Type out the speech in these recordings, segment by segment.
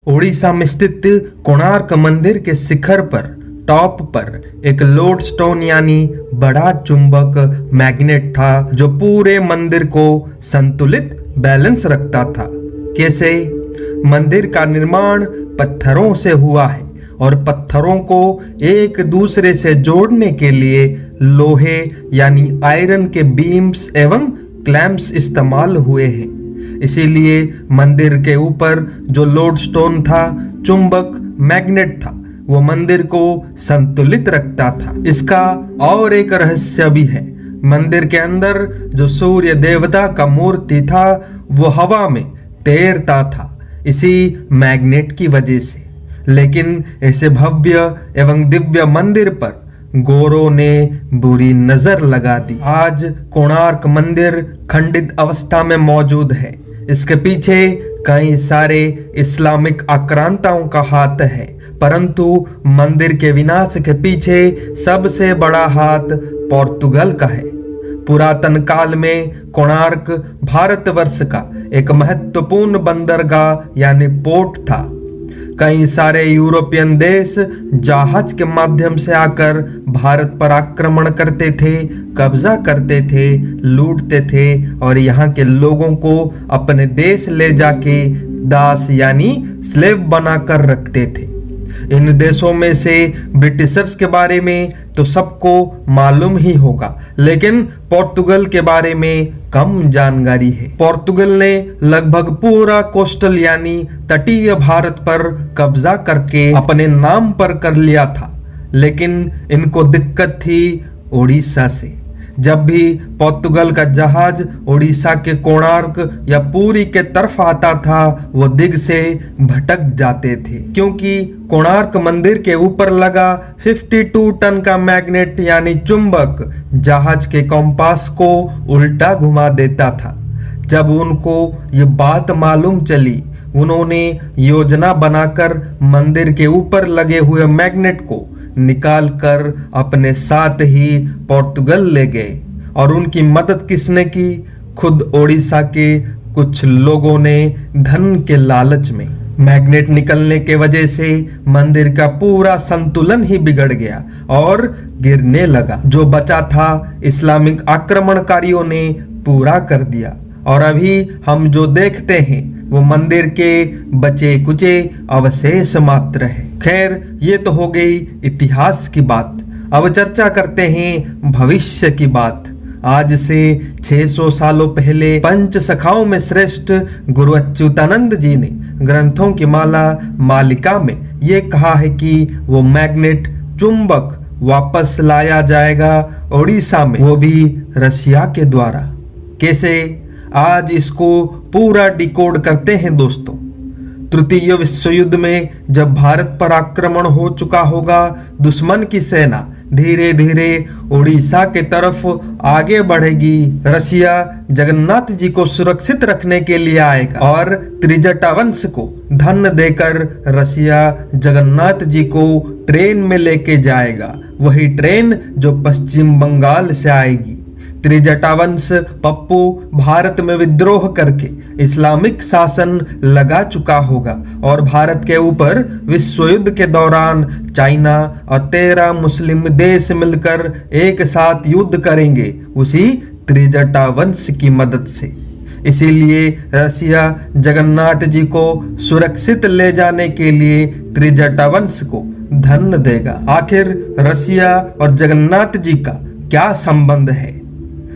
ओडिशा में स्थित कोणार्क मंदिर के शिखर पर टॉप पर एक लोडस्टोन यानी बड़ा चुंबक मैग्नेट था जो पूरे मंदिर को संतुलित बैलेंस रखता था। कैसे? मंदिर का निर्माण पत्थरों से हुआ है और पत्थरों को एक दूसरे से जोड़ने के लिए लोहे यानी आयरन के बीम्स एवं क्लैंप्स इस्तेमाल हुए हैं। इसीलिए मंदिर के ऊपर जो लोडस्टोन था, चुंबक मैग्नेट था, वो मंदिर को संतुलित रखता था। इसका और एक रहस्य भी है। मंदिर के अंदर जो सूर्य देवता का मूर्ति था वो हवा में तैरता था इसी मैग्नेट की वजह से। लेकिन ऐसे भव्य एवं दिव्य मंदिर पर गोरों ने बुरी नजर लगा दी। आज कोणार्क मंदिर खंडित अवस्था में मौजूद है। इसके पीछे कई सारे इस्लामिक आक्रांताओं का हाथ है, परंतु मंदिर के विनाश के पीछे सबसे बड़ा हाथ पोर्तुगल का है। पुरातन काल में कोणार्क भारतवर्ष का एक महत्वपूर्ण बंदरगाह यानी पोर्ट था। कई सारे यूरोपियन देश जहाज के माध्यम से आकर भारत पर आक्रमण करते थे, कब्जा करते थे, लूटते थे और यहाँ के लोगों को अपने देश ले जाके दास यानी स्लेव बनाकर रखते थे। इन देशों में से ब्रिटिशर्स के बारे में तो सबको मालूम ही होगा, लेकिन पोर्तुगल के बारे में कम जानकारी है। पोर्तुगल ने लगभग पूरा कोस्टल यानी तटीय भारत पर कब्जा करके अपने नाम पर कर लिया था, लेकिन इनको दिक्कत थी ओडिशा से। जब भी पोर्तुगल का जहाज ओडिशा के कोणार्क या पुरी के तरफ आता था वो दिग से भटक जाते थे, क्योंकि कोणार्क मंदिर के ऊपर लगा 52 टन का मैग्नेट यानी चुंबक जहाज के कंपास को उल्टा घुमा देता था। जब उनको ये बात मालूम चली, उन्होंने योजना बनाकर मंदिर के ऊपर लगे हुए मैग्नेट को निकाल कर अपने साथ ही पोर्तुगल ले गए। और उनकी मदद किसने की? खुद ओडिशा के कुछ लोगों ने धन के लालच में। मैग्नेट निकलने के वजह से मंदिर का पूरा संतुलन ही बिगड़ गया और गिरने लगा। जो बचा था इस्लामिक आक्रमणकारियों ने पूरा कर दिया और अभी हम जो देखते हैं वो मंदिर के बचे कुचे अवशेष मात्र है। खैर, ये तो हो गई इतिहास की बात। अब चर्चा करते हैं भविष्य की बात। आज से 600 सालों पहले पंच सखाओं में श्रेष्ठ गुरु अच्युतानंद जी ने ग्रंथों की माला मालिका में ये कहा है कि वो मैग्नेट चुंबक वापस लाया जाएगा ओडिशा में, वो भी रसिया के द्वारा। कैसे? आज इसको पूरा डिकोड करते हैं दोस्तों। तृतीय विश्व युद्ध में जब भारत पर आक्रमण हो चुका होगा, दुश्मन की सेना धीरे धीरे ओडिशा के तरफ आगे बढ़ेगी। रसिया जगन्नाथ जी को सुरक्षित रखने के लिए आएगा और त्रिजटा वंश को धन देकर रसिया जगन्नाथ जी को ट्रेन में लेके जाएगा। वही ट्रेन जो पश्चिम बंगाल से आएगी। त्रिजटा वंश पप्पू भारत में विद्रोह करके इस्लामिक शासन लगा चुका होगा और भारत के ऊपर विश्व युद्ध के दौरान चाइना और 13 मुस्लिम देश मिलकर एक साथ युद्ध करेंगे उसी त्रिजटा वंश की मदद से। इसीलिए रसिया जगन्नाथ जी को सुरक्षित ले जाने के लिए त्रिजटा वंश को धन देगा। आखिर रसिया और जगन्नाथ जी का क्या संबंध है?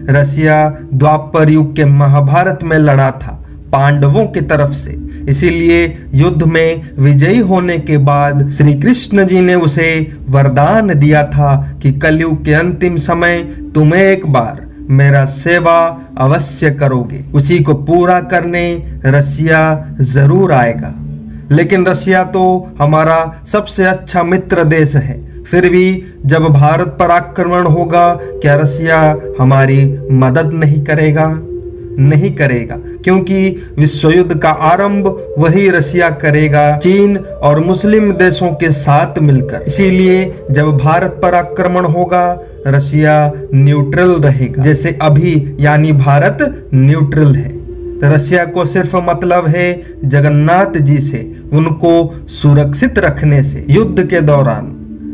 रसिया द्वापर युग के महाभारत में लड़ा था पांडवों की तरफ से। इसीलिए युद्ध में विजयी होने के बाद श्री कृष्ण जी ने उसे वरदान दिया था कि कलयुग के अंतिम समय तुम एक बार मेरा सेवा अवश्य करोगे। उसी को पूरा करने रसिया जरूर आएगा। लेकिन रसिया तो हमारा सबसे अच्छा मित्र देश है, फिर भी जब भारत पर आक्रमण होगा क्या रसिया हमारी मदद नहीं करेगा? नहीं करेगा, क्योंकि विश्व युद्ध का आरंभ वही रसिया करेगा चीन और मुस्लिम देशों के साथ मिलकर। इसीलिए जब भारत पर आक्रमण होगा रसिया न्यूट्रल रहेगा, जैसे अभी यानी भारत न्यूट्रल है। रसिया को सिर्फ मतलब है जगन्नाथ जी से उनको सुरक्षित रखने से युद्ध के दौरान,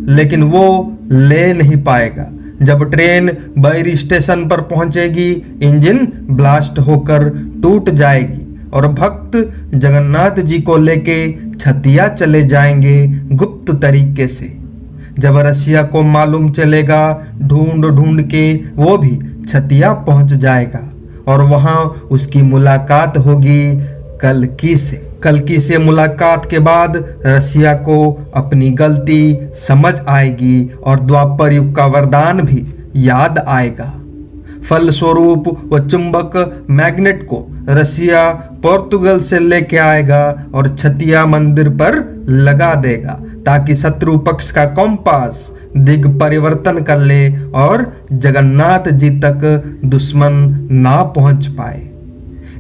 लेकिन वो ले नहीं पाएगा। जब ट्रेन बैरी स्टेशन पर पहुंचेगी, इंजन ब्लास्ट होकर टूट जाएगी और भक्त जगन्नाथ जी को लेके छतिया चले जाएंगे गुप्त तरीके से। जब रसिया को मालूम चलेगा, ढूंढ ढूंढ के वो भी छतिया पहुंच जाएगा और वहां उसकी मुलाकात होगी कल्कि से। कल्कि से मुलाकात के बाद रसिया को अपनी गलती समझ आएगी और द्वापर युग का वरदान भी याद आएगा। फलस्वरूप वो चुंबक मैग्नेट को रसिया पोर्तुगल से लेके आएगा और छतिया मंदिर पर लगा देगा ताकि शत्रु पक्ष का कंपास दिग परिवर्तन कर ले और जगन्नाथ जी तक दुश्मन ना पहुंच पाए।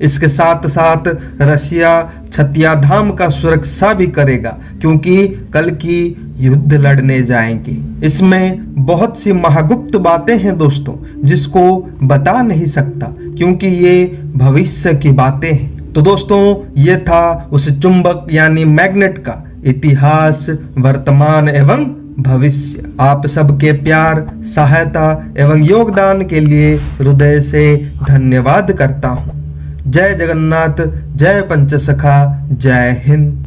इसके साथ साथ रसिया छतिया धाम का सुरक्षा भी करेगा क्योंकि कल्कि युद्ध लड़ने जाएंगे। इसमें बहुत सी महागुप्त बातें हैं दोस्तों, जिसको बता नहीं सकता क्योंकि ये भविष्य की बातें हैं। तो दोस्तों, ये था उस चुंबक यानी मैग्नेट का इतिहास, वर्तमान एवं भविष्य। आप सबके प्यार, सहायता एवं योगदान के लिए हृदय से धन्यवाद करता हूँ। जय जगन्नाथ, जय पंचसखा, जय हिंद।